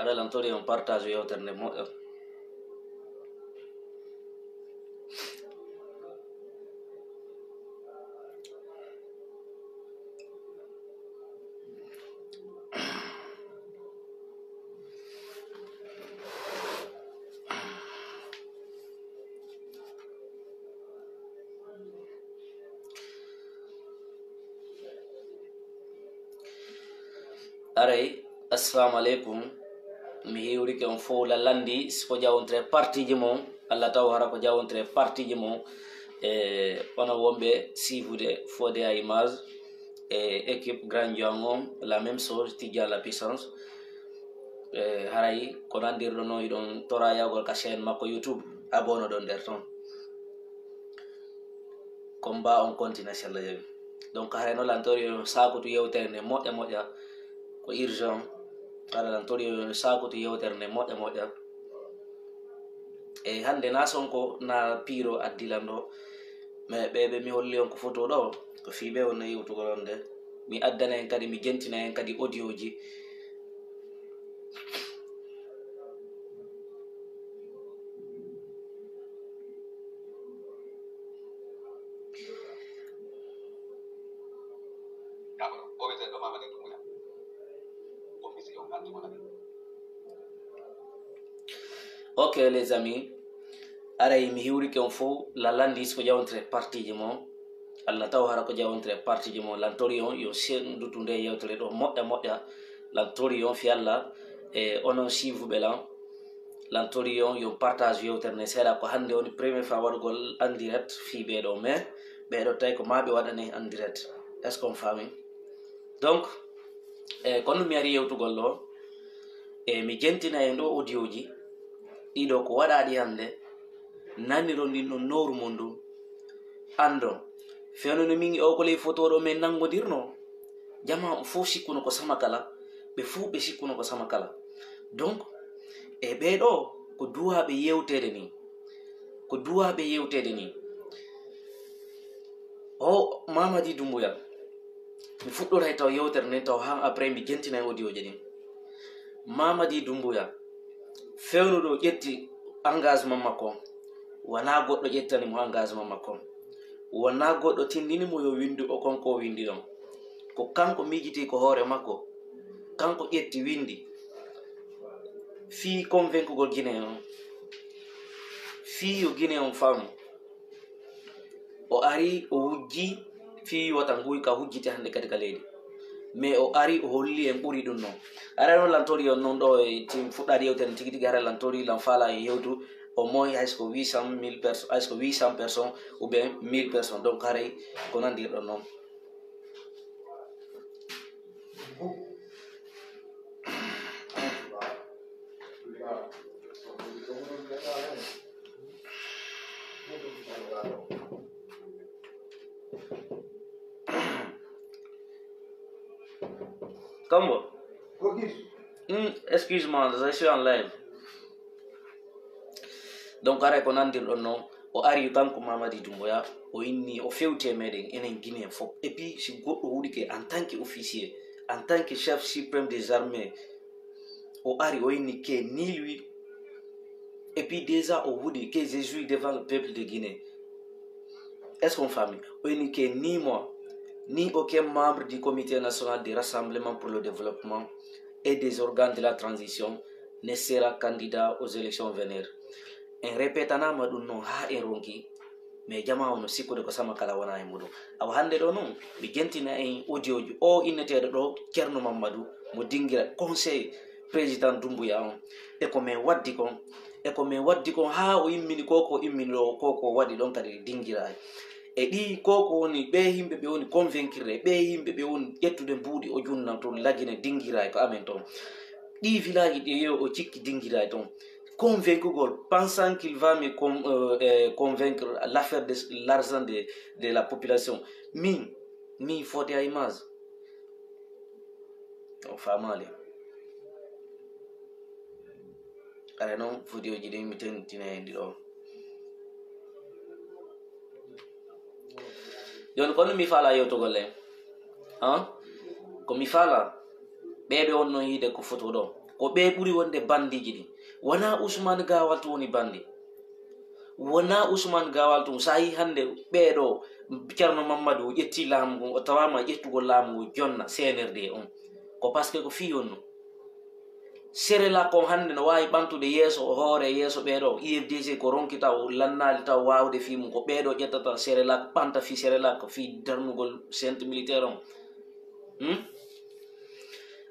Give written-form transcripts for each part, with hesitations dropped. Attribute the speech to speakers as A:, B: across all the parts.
A: Ada lantori on partage yewtere moƴƴo. Aray, assalamu alaikum. Mi hiwrike on fo lalandi ko jawontre partiji mon Allah taw hara ko jawontre partiji mon ono wonɓe sifude fode à image équipe grand dion la même chose Tidja la puissance haray ko nandirɗo no yiɗon tora yawgol ka chaîne makko YouTube abono ɗon nder ton ko mba on continue inchallah jaɓi. Donc haray no lantori sakutu yewtere nde moƴƴa moƴƴa ko urgent kala lantori sakutu yewtere nde moƴƴa moƴƴa e hande na sonko na piro addilan ɗo mais ɓeɓe mi holli on ko photo ɗo ko fiɓe wonno yewtugol on nde mi addana en kadi mi jentina en kadi audio ji ok les amis aray mi hiwrike on fo lalandis ko jawontre partiji mon Allah taw hara ko jawontre partiji mon lantori on yo sendutu nde yewtere ɗo moƴƴa moƴƴa lantori on fi Allah e onon suivuɓe lan lantori on yo partage yewtere nde seeɗa ko hande woni premier fois waɗugol en direct fi ɓeɗo mais ɓeɗo tawi ko maɓe waɗane en direct est ce qu'on fami donc kono mi ari yewtugol ɗo e mi jentina en ɗo audio ji ɗiɗo ko waɗaɗi hande naniro ndin ɗon noru mon ɗum andon fewnono min o ko ley photo ɗo min nangodirno jama fof sikkuno ko sama kala ɓe fuu ɓe sikkuno ko sama kala donc e ɓeɗo ko duwaɓe yewtede ni ko duwaɓe yewtede ni o Mamadi Doumbouya mi fuɗɗoray taw yewtere nden taw ha après mi jentinay audio je ɗin Mamadi Doumbouya fewnuɗo ƴetti engagement makko wona goɗɗo ƴettanimo engagement makko wona goɗɗo tindinimo yo windu o konko windi ɗon ko kanko mijiti ko hoore makko kanko ƴetti windi fi convaincugol Guinéen on fi yo Guinéen on famu o ari o wujji fi wata guyka hujjiti hande kadi ka leydi mais o ari o holli en ɓuri ɗum noon ara noon lantori on noon ɗo e tim fuɗɗaɗi yewtere tigi tigi hara lantori lan faala e yewtu au moins haysko 800 000 personnes haysko 800 personnes ou bien 1000 personnes donc haray ko nandirɗon noon Comment? Excuse-moi, je suis en live. Donc ara ko nandirɗon noon o ari kanko Mamadi Doumbouya o inni o fewti e meɗen enen Guinéen fof et puis si goɗɗo huuɗike en tant que officier en tant que chef suprême des armées o ari o inni que ni lui et puis déjà o huuɗi que je jouis devant le peuple de Guinée est ce qu'on famille o inni que ni moi ni aucun membre du comité national de rassemblement pour le développement et des organes de la transition ne sera candidat aux élections venir en répétanama ɗum noon ha en ronki mais jama ono sikkude ko sama kala wona e muɗum awa hande ɗo noon mi jentina en audio ji o inneteɗo ɗo Ceerno Mamadou mo dinguira conseil président Doumbouya on e ko min waddi kon ha o immini koko immini ɗo koko waɗi ɗon kadi dinguira e ɗi koko woni ɓe yimɓe ɓe woni convaincre ɓe yimɓe ɓe woni ƴettude mbuuɗi o junnan toon lagine dinguira ko amen toon ɗi village ɗi yo o cikki dinguira toon convaincugol pensant qu'il va me convaincre l'affaire de l'argent de la population min fode à image o famali ara noon fodi o jiɗi mi tentina e ndi ɗo joni kono mi faala yewtugol en ko mi faala ɓeɓe wonno yiide ko photo ɗo ko ɓe ɓuri wonde bandiji ɗi wona Ousmane Gawal to woni bandi wona Ousmane Gawal tum sa yi hande ɓeɗo Ceerno Mamadou ƴetti laamu ngu o tawama ƴettugo laamu ngu jonna CNRD on ko par ce que ko fi honno serela ko hande no wawi ɓamtude yeeso o hoore yeeso ɓeɗo IFDC ko ronkita o lannali taw wawde fi mum ko ɓeɗo ƴettata serela ɓanta fi serela ko fi darnugol centre militaire on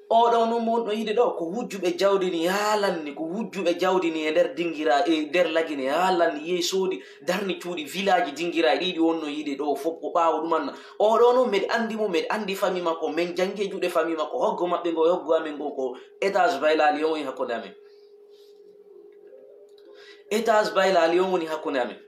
A: oɗo no monɗo yiide ɗo ko wujjuɓe jawdi ni haalanni ko wujjuɓe jawdi ni e nder dingira e nder lagine haalanni yehi soodi darni cuuɗi village dingira ɗiɗi wonno yiide ɗo fof ko ɓaawo ɗumanna oɗo noon mbeɗe andi mo mbeɗe andi famille makko min jangi juuɗe famille makko hoggo maɓɓe ngo hoggo amen ngo ko étage baylali on woni hakkude amen étage baylali on woni hakkude amen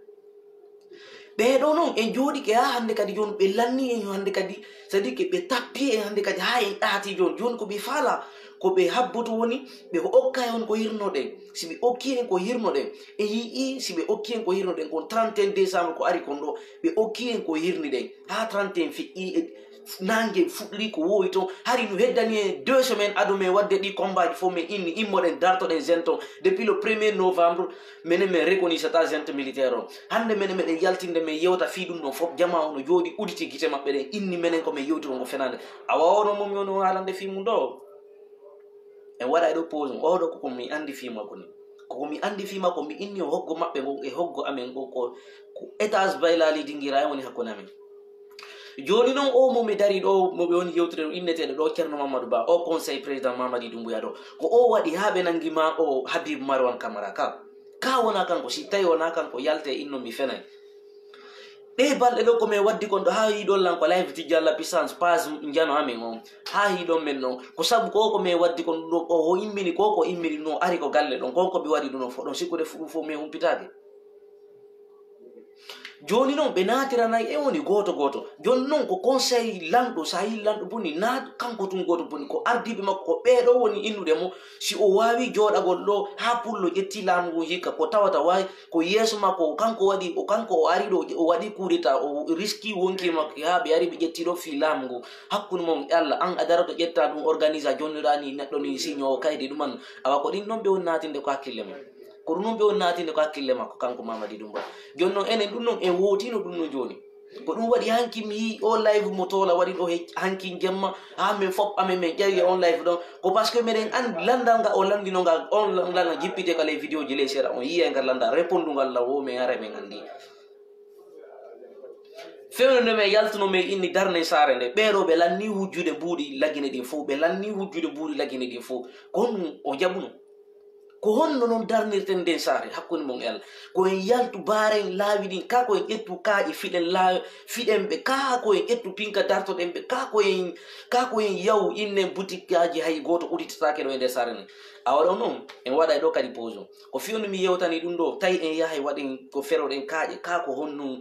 A: ɓeɗo noon en jooɗike ha hande kadi joni ɓe lanni en hande kadi c'est à dire que ɓe tappi en hande kadi ha en ɗaati joni ko ɓe faala ko ɓe habbuto woni ɓe okka en ko hirnoɗen si ɓe okki en ko hirnoɗen e yii si ɓe okki en ko hirnoɗen kon 31 décembre ko ari kon ɗo ɓe okki en ko hirniɗen ha 31 feƴƴi nangue fuɗɗiri ko wowi toon hari no heddani en 2 semaines adumen wadde ɗi combat ji fof min inni immoɗen dartoɗen zenton depuis le 1er novembre minen min reconnaissata gente militaire o hande minen meɗen yaltinde min yewta fi ɗum ɗon fof jama o no jooɗi uditi guite maɓɓe ɗen inni minen komin yewtiro ngo fenande a wawono momi ono haalande fi mum ɗo en waɗa e ɗo pose oɗo koko mi andi fi makko ni koko mi andi fi makko mi inni o hoggo maɓɓe ngo e hoggo amen ngo ko étage baylali dinguira en woni hakkude amen joni noon o momi dari ɗo moɓe woni yewtire ɗo inneteɗo ɗo Ceerno Mamadou Ba o conseil président Mamadi Doumbouya ɗo ko o waɗi ha ɓe nanguima o Habib Marwan Camara ka wona kanko si tawi wona kanko yalte inno mi fenay ɗe balɗe ɗo komin waddi kon ɗo ha yiɗon lanko live tijji Allah puissance page jano amen on ha yiɗon men noon ko saabu ko komin waddi kon ɗo o immini ko immini no ari ko galle ɗon ko ɓe waɗi ɗum ɗon fo ɗon sikkude ɗum fo min humpitake joni noon ɓe natiranayi e woni goto joni noon ko conseil lanɗo sa yi lanɗo boni na kanko tun goto boni ko ardiɓe makko ko ɓeɗo woni innude mo si o wawi joɗagol ɗo ha pullo ƴetti laamu ngu hikka ko tawata wawi ko yeeso makko kanko waɗi kanko o ari ɗo o waɗi kuudeta o riski wonki makko ha ɓe ari ɓe ƴetti ɗo fi laamu ngu hakkude mom e Allah an a darato ƴetta ɗum organisa jonnirani neɗɗo ni signo o kaydi ɗuman awa ko ɗin noon ɓe woni natinde ko hakkille mum ko ɗum noon ɓe woni natinde ko hakkille makko kanko Mamadi Doumbouya joni noon enen ɗum noon en wotino ɗum no joni ko ɗum waɗi hanki mi yi o live mo tola waɗi ɗo hanki jemma ha min fof amen min ƴeewi on live ɗon ko par ce que miɗen andi landal ngal o landinogal on landal jippite ka les vidéo ji les seeɗa on yiya ngal landal répondugal law wo min ara min andi fewnude men yaltuno min inni darne saare nde ɓeeɗo ɓe lanni wujjude mbuuɗi lagine ɗin fof ɓe lanni wujjude mbuuɗi lagine ɗin fof ko honɗum o jaɓuno ko honno noon darnirten nden saare hakkude mon e Allah koyen yaltu baaren laawi ɗin ka koyen ƴettu kaaƴe fiɗen fiɗen ɓe ka koyen ƴettu pinka dartoɗen ɓe ka koyen yaw innen boutique aji hay goto uditatake ɗo e nder saare nden awaɗo noon en waɗa ɗo kadi pose o ko fiyonu mi yewtani ɗum ɗo tawi en yahay waɗen ko feroɗen kaaƴe ka ko honno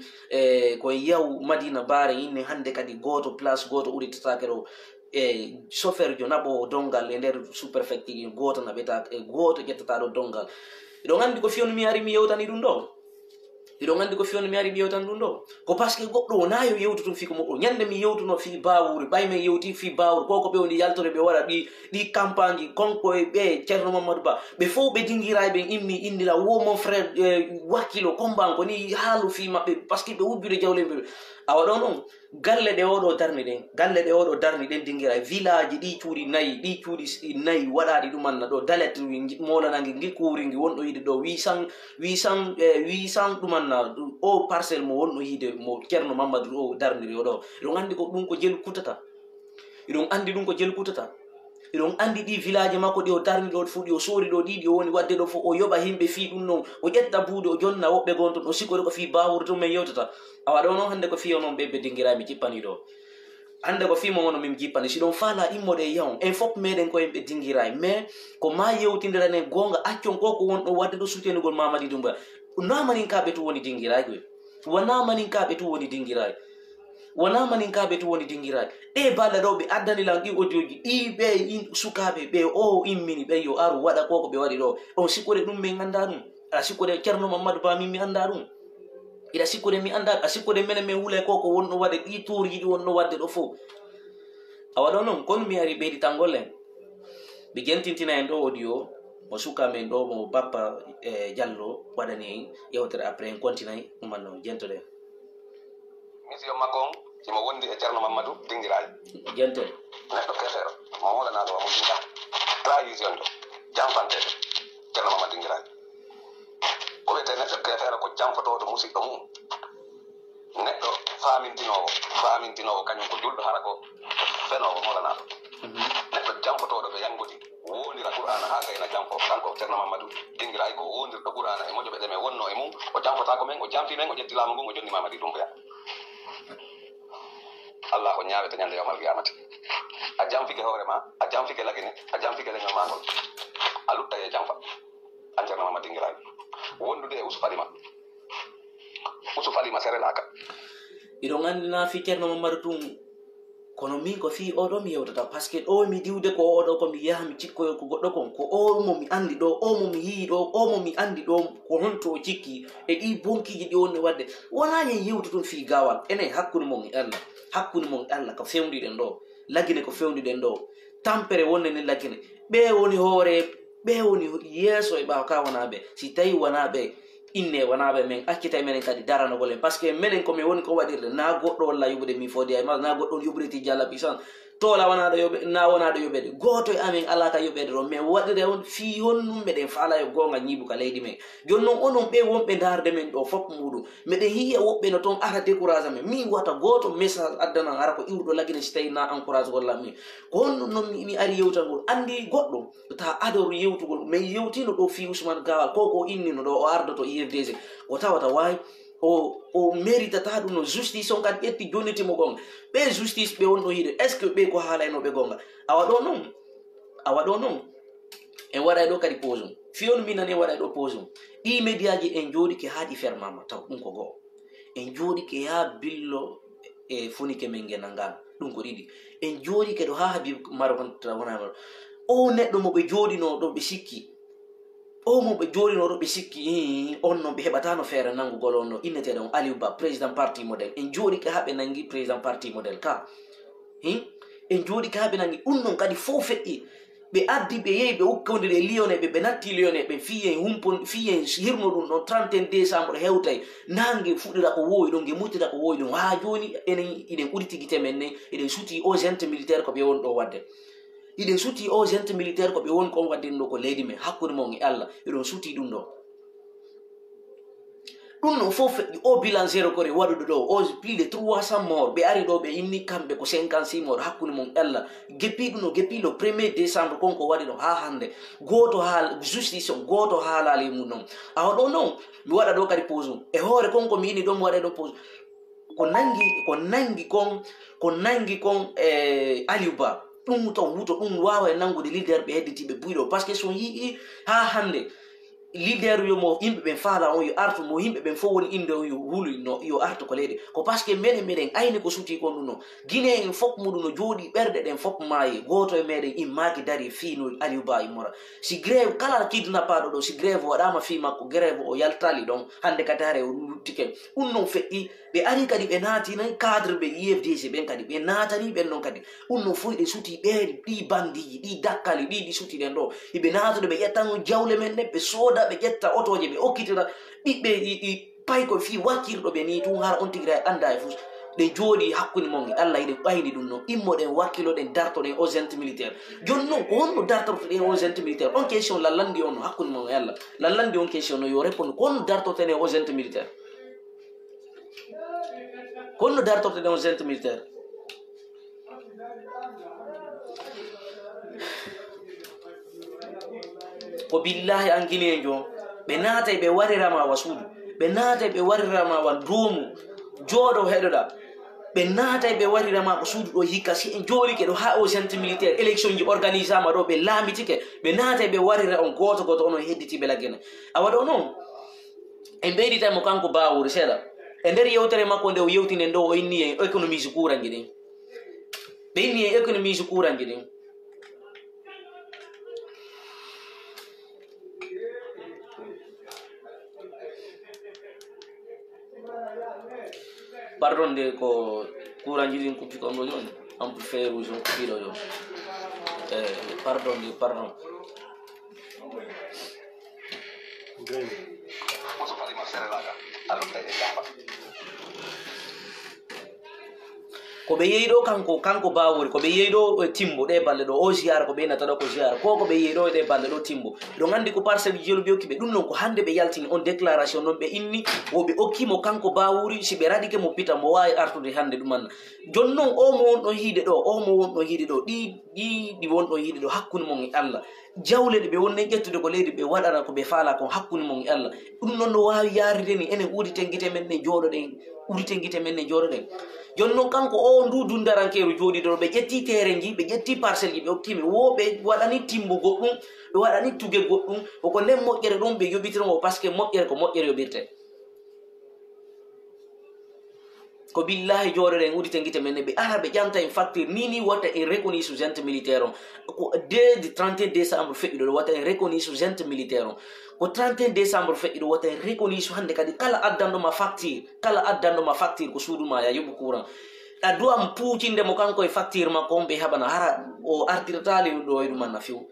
A: koyen yaw Madina baare innen hande kadi goto place goto uditatake ɗo e chauffeur jo naɓo dongal e nder sous-préfecture goto naɓeta e goto ƴettataɗo dongal iɗon andi ko fiyonu mi ari mi yewtani ɗum ɗo iɗon andi ko fiyonu mi ari mi yewtani ɗum ɗo ko par ce que goɗɗo wona yo yewtutum fi ko moɗɗo ñande mi yewtuno fi bawuri ɓay min yewti fi bawuri koko ɓe woni yaltore ɓe waɗa ɗi campagne ji konko e ɓe Ceerno Mamadou Ba ɓe fof ɓe dinguiraɓe immi indira wo mon frère wakkilo comban ko ni haalu fi maɓɓe par ce que ɓe wujjude jawleɓe awa ɗo noon galle ɗe oɗo darni ɗen dinguira village ɗi cuuɗi nayyi waɗaɗi ɗumanna ɗo dalet molanangi gi kuringi wonɗo yiide ɗo 800 ɗumanna o parcelle mo wonɗo yiide mo Ceerno Mamadou o darniri o ɗo iɗon andi ko ɗum ko jelu kutata iɗon andi ɗum ko jelu kutata iɗon andi ɗi village makko ɗi o darni ɗo fu ɗi o soori ɗo ɗiɗi o woni wadde ɗo fof o yoɓa himɓe fi ɗum noon o ƴetta buude o jonna woɓɓe gon toon o sikkode ko fi bawurde to min yewtata awa ɗo noon hande ko fiyo noon ɓe dinguira mi jippani ɗo hande ko fimo wono min jippani si ɗon faala immode e yaw en fof meɗen koyen ɓe dinguira mais ko ma yewtidiranen gonga accon ko ko wonɗo wadde ɗo soutenugol Mamadi Doumbouya wona maninkaɓe tu woni dinguiraki wona maninkaɓe tu woni dinguiraki wona maninkaɓe tu woni dinguiraki ɗe balle ɗo ɓe addanilan ɗi audioji ɗi ɓe sukaɓe ɓe o immini ɓe yo aru waɗa koko ɓe waɗi ɗo on sikkude ɗum min anda ɗum aɗa sikkude Ceerno Mamadou Ba min mi anda ɗum ida sikkude mi anda a sikkude menen min wulay koko wonno waɗe ɗi tourji ɗi wonno wadde ɗo fof awa ɗo noon kono mi ari ɓeydi tangol en ɓe gentintina en ɗo audio mo suka men ɗo mo bappa diallo waɗani en yewtere après en continue umanno jentoɗe
B: mission makko on simo wondi e ceerno mamadou dingiraji
A: jente
B: neɗɗo kefeero mo molanaɗo wa mudinta trahison ɗo jamfantede ceerno mamadou dingiraji ko wiyete neɗɗo kefeero ko jamfotoɗo musidɗo mum neɗɗo famintinowo kañum ko julɗo hara ko fenowo molanaɗo neɗɗo jamfotoɗo ɓe yangudi wondira qur'ana ha gayna jamfo kanko ceerno mamadou dingiraji ko wondirɗo qur'ana e moƴoɓe ɗeme wonno e mum o jamfotako men o jamfi men o ƴetti laamu ngun o jonni mamadi dumboya Allah ko ñaawete ñande yomal qiyamati a jamfike hoorema a jamfike lagine a jamfike leñol magol a lutta e jamfa an ceerno mamadou dingiraji wondude e usu falima serelaka
A: iɗon andina fi ceerno mamadou tum kono min ko fi oɗo mi yewtata par ce que ɗo mi diwde ko oɗo ko mi yaha mi cikkoyo ko goɗɗo kon ko o mo mi andi ɗo o mo mi yii ɗo o mo mi andi ɗo ko honto o cikki e ɗi bonkiji ɗi wonde wadde wonañen yewtu tun fi gawal enen hakkude mon e allah ko fewdiɗen ɗo lagine ko fewdiɗen ɗo tampere wonde ni lagine ɓe woni hoore ɓe woni yeeso e ɓawa ka wonaɓe si tawi wonaɓe inne wonaɓe men accita menen kadi daranogol en par ce que minen komin woni ko waɗirde na goɗɗo walla yoɓude mi fodi ay ma na goɗɗo on yoɓude ti jalla puissance tola wonaɗo yoɓe na wonaɗo yoɓede goto e amin ala ka yoɓede ɗo mais waɗire on fi honnum meɗen faala e gonga ñiibuka leydi men joni noon onon ɓe wonɓe darde men ɗo fop muɗum meɗen hiya woɓɓe no toon ara décourage men min wata goto message addanan ara ko iwɗo lagine si tawi na encourage golla min ko honno noon mi ari yewtangol andi goɗɗo ta adoru yewtugol mais yewtino ɗo fi Ousmane Gawal ko innino ɗo o ardoto IFDG o tawata wawi o méritata ɗum no justice on kadi ƴetti jonnitimo gonga ɓe justice ɓe wonɗo hiide est ce que ɓe ko haalaynoɓe gonga awa ɗo noon en waɗay ɗo kadi pause um fiyon minan en waɗay ɗo pause um ɗi médiaji en jooɗike haaɗi fermama taw ɗum ko goho en jooɗike ha billo e fonike men genangal ɗum ko ɗiɗi en jooɗike ɗo ha habib marokonta wonama o neɗɗo moɓe jooɗino ɗo ɓe sikki o mo ɓe jooɗinoɗo ɓe sikki on noon ɓe heɓatano feere nangugol on no inneteɗo on Aliou Ba président parti modèle en jooɗike ha ɓe nangi président parti modèle ka en jooɗike ha ɓe nangi ɗum noon kadi fof feƴƴi ɓe addi ɓe yehi ɓe ukkodiri e Lyonnais ɓe natti Lyonnais ɓe fiyen hirno ɗum ɗon 31 décembre hewtay nangue fuɗɗira ko wowi ɗon gue muttita ko wowi ɗum ha joni enen iɗen ɓuuri tigui temen nayyi eɗen suuti aux ente militaire ko ɓe woni ɗo wadde iɗen suuti aux ente militaire ko ɓe woni kon waddinɗo ko leydi men hakkude mon e Allah eɗon suuti ɗum ɗo ɗum non fof feƴƴi o bilan zéro kore waɗuɗo ɗo o plus de 300 mort ɓe ari ɗo ɓe inni kamɓe ko 56 mort hakkude mon Allah geppi ɗum no geppi le 1er décembre konko waɗi ɗo ha hande goto haal justice on goto haalali mum noon awa ɗo noon mi waɗa ɗo kadi pause um e hoore konko mi ini ɗo mi waɗa ɗo pause ko nangi kon Aliou Ba ɗum ton wuto ɗum wawa e nangude leader ɓe hedditiɓe buyɗo par ce que son yii ha hande leader yo mo yimɓe ɓen faala on yo artu mo yimɓe ɓen fof woni inde on yo wulino yo artu ko leydi ko par ce que meɗen ayni ko suuti kon ɗum noon guine en fof muɗum no jooɗi ɓerɗe ɗen fof maayi goto e meɗen immaki dari fiino Aliou Ba immora si grève kala kidnappaɗo ɗo si grève waɗama fi makko grève o yaltali ɗon hande kadi hare o luttike ɗum noon feƴƴi ɓe ari kadi ɓe naatinayi cadre ɓe IFDC ɓen kadi ɓe naatani ɓen noon kadi ɗum noon fof ɗe suuti ɓeeri ɗi bandiji ɗi dakkali ɗi suuti ɗen ɗo hiɓe naatude ɓe ƴettano jawle men ɗen ɓe sooda ɓe ƴetta otoje ɓe okkitira ɓiɓɓe pay ko fi wakkirɗo ɓe ni tun har on tigira anda e fus ɗe jooɗi hakkude mon e Allah eɗen ɓayni ɗum noon immoɗen wakkiloɗen dartoɗen aux ente militaire joni noon ko honno dartortoɗen aux ente militaire on question lallandi on no hakkude mon e Allah lallandi on question no yo réponde ko honno dartortoɗen aux ente militaire konno dartortoɗen aux ente militaire ko billahi an guinejo ɓe naatay ɓe warirama wa suudu ɓe naatay ɓe warirama wa doomu jooɗo heɗoɗa ɓe naatay ɓe warirama ko suudu ɗo hikka si en joolike ɗo ha aux ente militaire élection ji organisama ɗo ɓe laamitike ɓe naatay ɓe warira on goto goto onon hedditiɓe laggene awa ɗo noon en ɓeyditaymo kanko bawuri seeɗa e nder yewtere makko nde o yewtinen ɗo o inni en économise kuranji ɗin ɓe inni en économise kuranji ɗin pardon de ko kuranji ɗin kuppi kon ɗo joni amplifier rouge on kuppiɗo joni pardon.
B: Muso fali ma sere laga alutta e jamba
A: ko ɓe yeyiɗo kanko bawori ko ɓe yeyiɗo timbo ɗe balle ɗo o ziara ko ɓe nataɗo ko ziara ko ɓe yeyiɗo ɗe balle ɗo timbo ɗon andi ko parcelle jelo ɓe hokkiɓe ɗum noon ko hande ɓe yaltini on déclaration noon ɓe inni woɓe okkimo kanko bawori si ɓe raɗike mo pita mo wawi artude hande ɗumanna jon noon omo wonɗon hiide ɗo ɗi wonɗon hiide ɗo hakkude mon e Allah jawle ɗe ɓe wonne ƴettude ko leydi ɓe waɗana ko ɓe faala kon hakkude mon e Allah ɗum noon no wawi yaride ni enen uditen guite men ne jooɗoɗen jon noon kanko o ndu dundarankeru jooɗiɗo ɓe ƴetti terrain ji ɓe ƴetti parcelle ji ɓe okkimi wo ɓe waɗani timbo goɗɗum ɓe waɗani tuge goɗɗum koko nden moƴƴere ɗum ɓe yoɓitiromo par ce que moƴƴere ko moƴƴere yoɓirte ko billahi jooɗoɗen udite guite men ne ɓe ara ɓe ƴamta en facture ni watta en reconni sous gente militaire on ko dès du 31 décembre feƴƴiɗo ɗo watta en reconni sous gente militaire on ko 31 décembre feƴƴiɗo watta en reconni sous hande kadi kala addanɗoma facture ko suuduma ya yoɓu courant a duwam puucindemo kanko e facture makko on ɓe haɓana hara o artirtali ɗo e ɗumanna few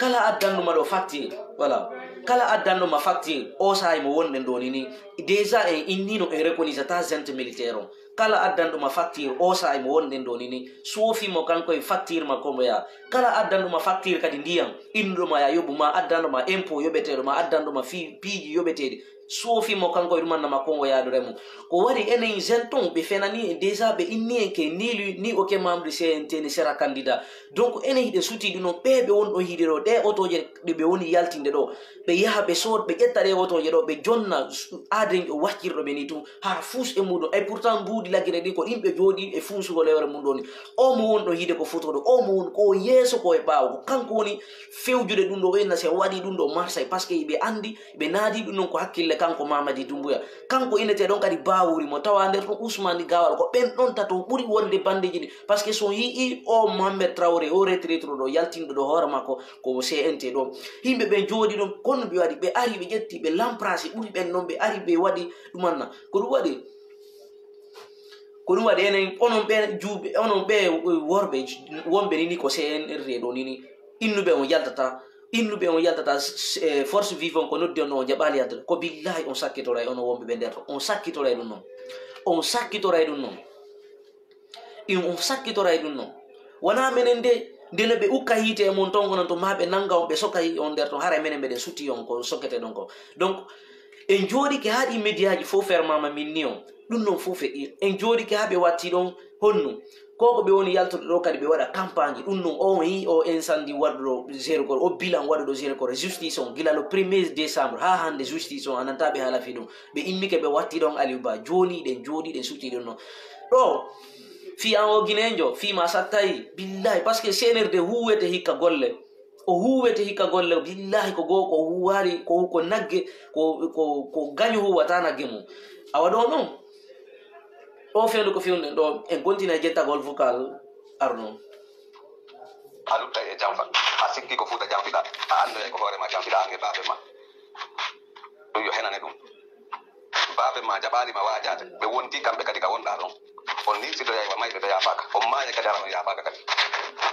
A: kala addanduma ɗo facture voilà kala addanduma facture o sahay mo wonɗen ɗo ni déjà en innino en reconnaissata gente militaire on kala addanɗuma facture o sahay mo wonɗen ɗo ni soofimo kanko e facture makko mo ya kala addanɗuma facture kadi ndiyam innuɗoma ya yoɓu ma addanɗuma impôt yoɓeteɗo ma addanɗuma piiji yoɓeteɗi soofimo kanko e ɗumanna makko o yaadoremo ko waɗi enen jeune ton ɓe fenani déjà ɓe inni en ke ni oke membre CNT ni sera candidat donc enen hiɗe sutiɗi noon ɓe wonɗon hiide ɗo ɗe otoje ɗe ɓe woni yaltinde ɗo ɓe yaha ɓe sood ɓe ƴetta ɗe otoje ɗo ɓe jonna aden ƴo waccirɗo ɓe ni tum ha fuus e muɗum et pourtant mbuudi laggire ɗi ko yimɓe jooɗi e fuusugo lewre mum ɗo ni o mo wonɗo hiide ko fotoɗo o mo woni ko yeeso ko e ɓaawo ko kanko woni fewjude ɗum ɗo ɓenna se waɗi ɗum ɗo marsay par ce que ɓe andi ɓe naadi ɗum ɗon ko hakkille kanko Mamadi Doumbouya kanko inete ɗon kadi bawuri mo tawa nder ɗon Ousmane Gawal ko ɓen ɗon tato ɓuri wonde bandeji ɗi par ce que so yii o Mohamed Traoré o retraite ɗo yaltinɗo ɗo hoore makko ko CNT ɗo yimɓe ɓe jooɗi ɗon kono ɓe waɗi ɓe ari ɓe ƴetti ɓe lamprasi ɓuri ɓen ɗon ɓe ari ɓe waɗi ɗumanna ko ɗum waɗi enen onon ɓe juuɓe onon ɓe worɓe wonɓe nini ko CNRD ɗo nini innuɓe on yaltata force vivant ko noddi on o jaɓali yaltata ko billahi on sakkitoray ono wonɓe ɓe nder to on sakkitoray ɗum noon wona menen ndeno ɓe ukka hiite e mon ton onon to ma ɓe nanga on ɓe sokka on nder ton hara menen mbeɗen sutti on ko sokkete ɗon ko donc en jooɗike haaɗi médiaji fof fermama min ni on ɗum noon fof feƴƴi en jooɗike ha ɓe watti ɗon honnu koko ɓe woni yaltude ɗo kadi ɓe waɗa campagne ɗum noon on yi o incendie waɗuɗo zérocor o bilan waɗuɗo zérocor justice on gila le 1er décembre ha hande justice on ananta ɓe haalafi ɗum ɓe immike ɓe watti ɗon Aliou Ba joni ɗen jooɗi ɗen sutti ɗum noon ɗo fi an o guinejo fima sattayi billahi par ce que CNRD huwete hikka golle billahi ko goo ko huwari ko nagge ko gaño huwata nagge mum awa ɗo noon o fewde ko fewden ɗo en continue jettagol vocal arno
B: alutta e jamfa a sikki ko fuuta jamfiɗa a andoya ko hoorema jamfiɗa ange baabe ma ɗum yo henane ɗum baabe ma jaɓanima wajade ɓe wonti kamɓe kadi ka wonɗa ɗon on nirsidoya wa mayɓe ɓe yafaka on maaye kadi ara on yafaka kadi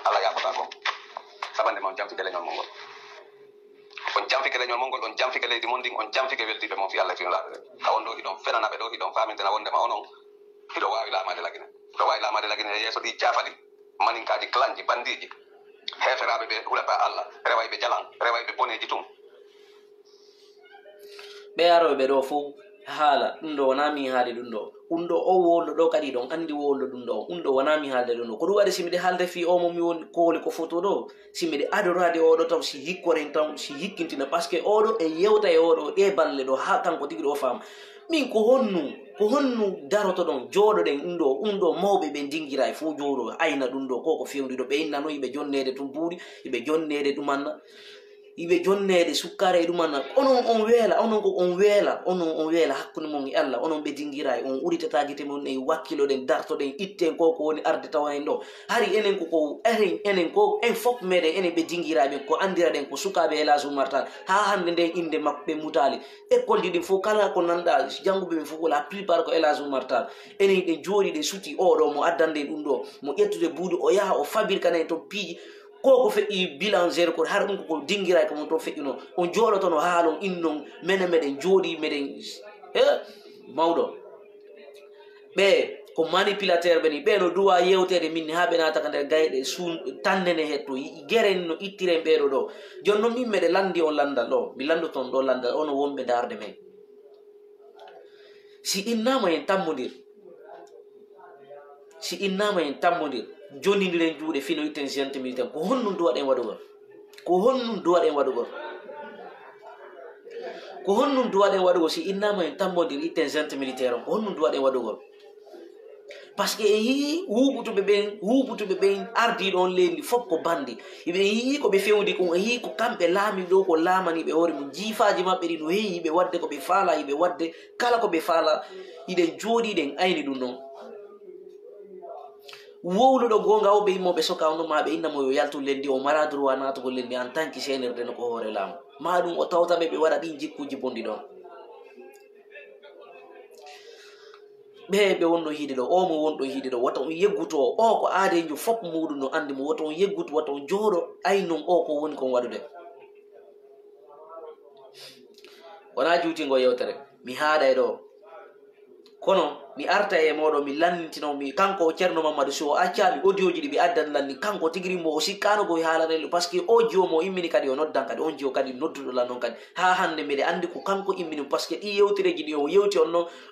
B: Allah yafata ko sabande ma on jamfike leñol mongol on jamfike leñol mongol on jamfike leydi mon ndin on jamfike weldiɓe mon fi Allah filaɓe ka on ɗo hiɗon fenanaɓe ɗo hiɗon famintena wondema onon hiɗo wawi lamade lagine e yeeso ɗi jaafaɗi maninkaji clanji bandiji heferaɓe ɓe hulata Allah rewayɓe jalan rewayɓe boneji tum
A: ɓe aroɓe ɓe ɗo fof haala ɗum ɗo wona mi haali ɗum ɗo o wolɗo ɗo kadi ɗon andi wolɗo ɗum ɗo wona mi haalde ɗum ɗo ko ɗum waɗi simiɗe haalde fi omo mi woni ko woni ko photo ɗo simiɗe adorade oɗo taw si hikkoren taw si hikkintina par ce que oɗo e yewta e oɗo ɗe balle ɗo ha kanko tigui ɗo faama min ko honnu daroto ɗon jooɗoɗen ɗum ɗo mawɓe ɓe dinguira e fo jooɗo ayna ɗum ɗo koko fewndi ɗo ɓe innano yiɓe jonnede tum buuri yiɓe jonnede ɗumanna ibe jonnede sukkare dumana onon on weela onon ko on weela hakkunde mon e Allah onon be dingira on uritata gite mon e wakkilo den darto den itten ko woni arde tawen do hari enen ko enen ko en fok mede enen be dingira be ko andira den ko sukabe ela zumartal ha hande den inde makbe mutali école di fo kala ko nanda jangube be fo la plupart ko ela zumartal enen de jori de suti o do mo addande dum do mo ettude buudu o yaha o fabrique nan to piiji koko feƴƴi bilan zéro ko har ɗum koko dingira ko mon to feƴƴuno on jooɗoto no haalon innon mene meɗen jooɗi meɗen mawɗo ɓe ko manipulateur ɓe ni ɓe no duwa yewtere min ha ɓe nataka nder gayɗe tandene hetto geren no ittiren ɓeɗo ɗo joni noon min meɗe landi on landal ɗo mi landoton ɗo landal ono wonɓe darde men si innama en tammodir jonnidiren juuɗe fino itten gente militaire ko honnum duwaɗen waɗugol ko honnum duwaɗen waɗugol si innama en tammodir itten gente militaire on ko honnum duwaɗen waɗugol par ce que en yii huɓutuɓe ɓen ardiɗo on leydi fof ko bandi ɓe yii koɓe fewdi kon en yii ko kamɓe laami ɗo ko laamaniɓe hoore mum jiifaji maɓɓe ɗi no heewi yiɓe wadde koɓe faala yiɓe wadde kala koɓe faala iɗen jooɗi ɗen ayni ɗum noon wowluɗo gonga o ɓe yimmoɓe soka ono ma ɓe innamo yo yaltu lendi o mara droit natugo lendi en tant que senirde no ko hoore laamu ma ɗum o tawtaɓe ɓe waɗa ɗin jikkuji bondi ɗon ɓe wonno hiide ɗo o mo wonɗo hiide ɗo wata on yegguto o ko aadejo fof muɗum no andi mo wata on yegguto wata on jooɗo ay non o ko woni kon waɗude wona juutingo yewtere mi haaɗa e ɗo kono mi arta e moɗo mi lannitinomi kanko ceerno mamadou so accaɓi audio ji ɗi ɓe addan lanni kanko tigirimo o sikkanogo e haalanelo par ce que o jiomo immini kadi o noddan kadi on jio kadi nodduɗo lan noon kadi ha hande mbiɗe andi ko kanko immini par ce que ɗi yewtireji ɗi o yewti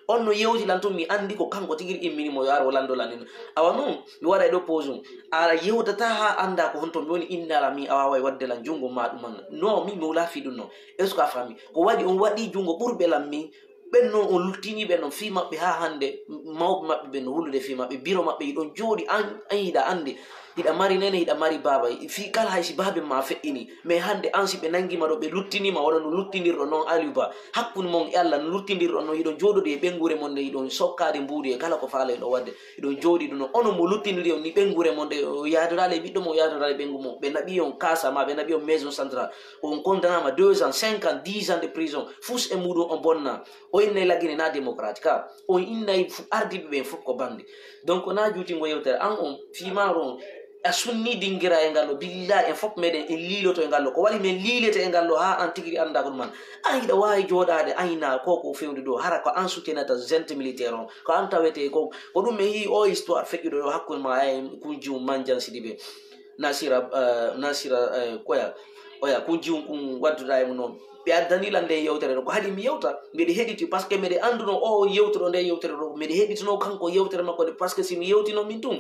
A: on no yewti lan tun mi andi ko kanko tigiri imminimo yo ar o lando lannino awa noon mi waɗa e ɗo pose um a yewtata ha anda ko honto mi woni innala mi a wawa wadde lan jungo ma ɗuman non min mi wula fi ɗum non est ce que a fami ko waɗi on waɗi jungo ɓurɓe lan min ɓen noon on luttiniɓe noon fi maɓɓe ha hande mawɓe maɓɓe ɓe no hullude fi maɓɓe biro maɓɓe yiɗon jooɗi an yiɗa ande hiɗa mari nene hiɗa mari baba fi kala haysi babe ma feƴƴini mais hande an si ɓe nangima ɗo ɓe luttinima waɗa no luttidirɗo noon aliba hakkude mon e Allah no luttidirɗo noon yiɗon jooɗude e ɓengure mon nde yiɗon sokkade mbuudi e kala ko faale ɗo wadde yiɗon jooɗi ɗum noon ono mo luttidiri on ni ɓengure mon nde o yadorale ɓiɗɗo mo o yadorale ɓengu mo ɓe naɓi on kasama ɓe naɓi on maison centrale on condamnama 2 ans 5 ans 10 ans de prison fus e muɗum on bonna o innayi laggine na démocrate ka on innayi ardiɓe ɓen fof ko bande donc na juutingo yewtere an on fimaro on a sunni dingira e ngallo billahi en fof meɗen en liiloto e ngallo ko waɗi men liilete e ngallo ha an tigiri anda ko ɗum man an hiɗa wawi jooɗade ayna koko fewde ɗo hara ko an soutenata gente militaire on ko an tawete ko ɗum en yi o histoire feƴƴuɗo ɗo hakkude ma e kunjium mandian sidi ɓe nasira koya oya kunjium kum wadduɗa e mum noon ɓe addanila nde yewtere ɗo ko haɗi mi yewta mbiɗe heɗiti par ce que mbiɗe anduno o yewtoro nde yewtere ɗo mbiɗe heɗitino kanko yewtere makko de par ce que si mi yewtino min tum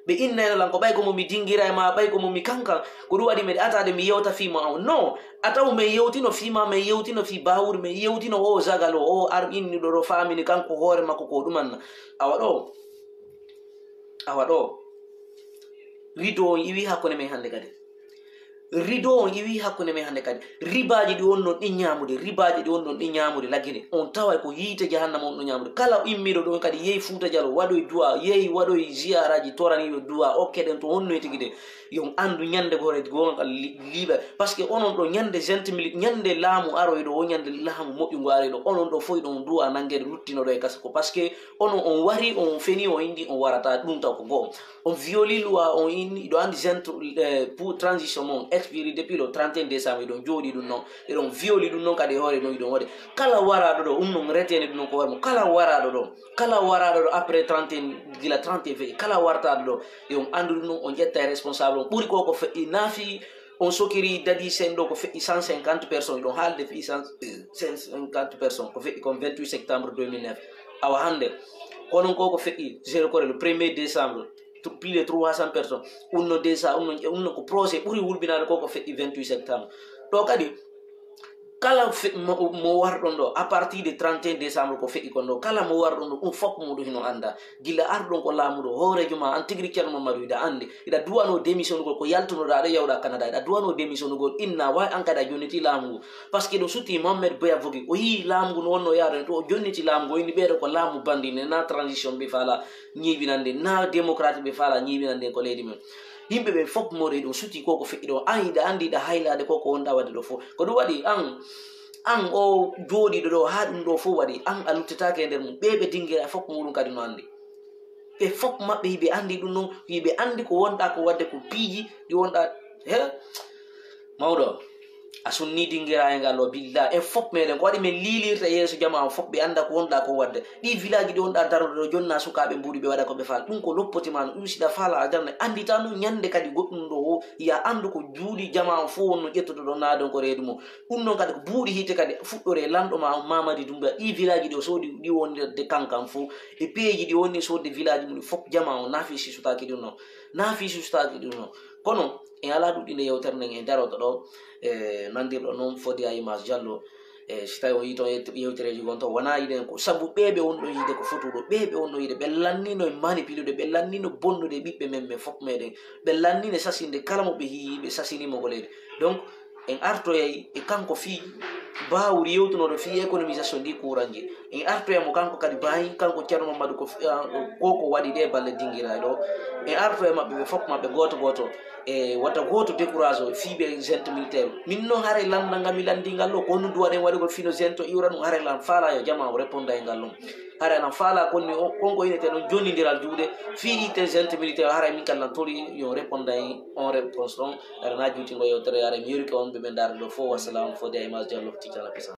A: ɓe innaynolan ko ɓay ko momi dingira e ma ɓay ko momi kankan ko ɗum waɗi mbiɗe atade mi yewta fima on non a taw min yewtino fima min yewtino fi bawuri min yewtino o zagal o ar inniɗo ɗo famini kanko hoore makko ko ɗumanna awa ɗo rido on iwi hakkude men hande kadi rido on iwi hakkude men hande kadi ribaji ɗi wonnon ɗi ñamude laggine on tawa ko yiite jahannama on ɗo ñamude kala immiɗo ɗon kadi yehi Fuuta Jallo waɗoy duwa yehi waɗoy ziyaraji toraniɓe duwa okkeɗen to honnoy tigi de yon andu ñande gore gongal liiɓa par ce que onon ɗo ñande gentimili ñande laamu aroy ɗo o ñande laamu moƴƴugo ari ɗo onon ɗo foy ɗon duwa nangede luttinoɗo e gasa ko par ce que onon on wari on feni o indi on warata ɗum taw ko goo on violi loi on inni ɗo andi pour transition mon expiri depuis le 31 décembre ɗon jooɗi ɗum noon eɗon violi ɗum noon kadi hoore ɗon iɗon waɗe kala waraɗo ɗo non retene ɗum noon ko warmo kala waraɗo ɗo après 31 gila 31 feƴi kala wartaɗo ɗo yon andu ɗum noon on ƴetta e responsable on ɓuri ko feƴƴi naafi on sokiri dadi sen ɗo ko feƴƴi 150 personnes ɗon haalde feƴƴi 150 personnes ko feƴƴi kon 28 septembre 2009 awa hande konon ko feƴƴi zéro kore le 1er décembre plus de 300 personnes unno déjà unno ko projet ɓuri wulbinade ko feƴƴi 28 septembre ɗo kadi kala mo warɗon ɗo à partir de 31 décembre ko feƴi kon ɗo kala mo warɗon ɗo ɗum fof muɗum hino anda gila arɗon ko laamuɗo hoorejo ma an tigri ceerno mamadou ida andi ida duwano démissionnugol ko yaltunoɗa aɗo yawɗa canada ida duwano démissionnugol inna way an kadi a jonniti laamu ngu par ce que ɗo sutti mohamed boya vogi o yii laamu ngu no wonno yaade to o jonniti laamu ngu oyni ɓeeɗo ko laamu bandine na transition ɓe faala ñiɓinande na démocratique ɓe faala ñiɓinande ko leydi men yimɓe ɓe fof moɗo ɗum sutti koko feƴƴi ɗo an yiɗa andiɗa haylade koko wonɗa wadde ɗo fof ko ɗum waɗi an o jooɗiɗo ɗo ha ɗum ɗo fof waɗi an a luttetake e nder mum ɓe dingira fof muɗum kadi no andi ɓe fof maɓɓe yiɓe andi ɗum noon yiɓe andi ko wonɗa ko wadde ko piiji ɗi wonɗa he mawɗo a sunni dingira e ngal o billah en fof meɗen ko waɗi min lilirta yeeso jama o fof ɓe anda ko wonɗa ko wadde ɗi village ɗi wonɗa daroɗe ɗo jonna sukaɓe mbuɗi ɓe waɗa koɓe faala ɗum ko loppotima no ɗum siɗa faala a darna andita ɗum ñande kadi goɗɗum ɗo ya andu ko juuɗi jama o fof wonno ƴettoto ɗo naadon ko reedu mum ɗum noon kadi ko buuɗi hiite kadi fuɗɗore lanɗo ma mamadi dumba ɗi village ɗi o soodi ɗi wonirde kankan fof e peeji ɗi wonni sodde village mum fof jama o naafi sisutaki ɗum noon naafi sisutaki ɗum noon kono en ala ɗuɗɗinde yewtere nden en daroto ɗo nandirɗo noon fodi a image diallo si tawi o yito yewtereji gon to wona yiɗen ko saabu ɓeɓe wonɗo yiide ko fotuɗo ɓeɓe wonɗo yiide ɓe lannino e manipulude ɓe lannino bonnude ɓiɓɓe men ɓe fof meɗen ɓe lannine sasinde kala mo ɓe hiyi ɓe sasinimo ko leydi donc en artoyay e kanko fi bawuri yewtunoɗo fi économisation ndi courant ji en artoyamo kanko kadi bayi kanko ceerno mamadou koko waɗi ɗe balle dinguira ɗo en artoye mabɓe ɓe fof mabɓe goto goto e wata goto décourage o fiiɓe gente militaire min noon haare landagami landingal ɗo ko honno duwaɗen waɗigol fino gento iwra ɗum haare lan faala yo jama o réponda e ngal ɗum haare anan faala konni konko inete ɗon jonnidiral juuɗe fiite gente militaire haara min kallan tori yo réponda e on réponse ɗon aɗana juutingo yewtere haare mi yorike on ɓe ɓe darde ɗo fo wassalamu fode a image diallo tijana pisa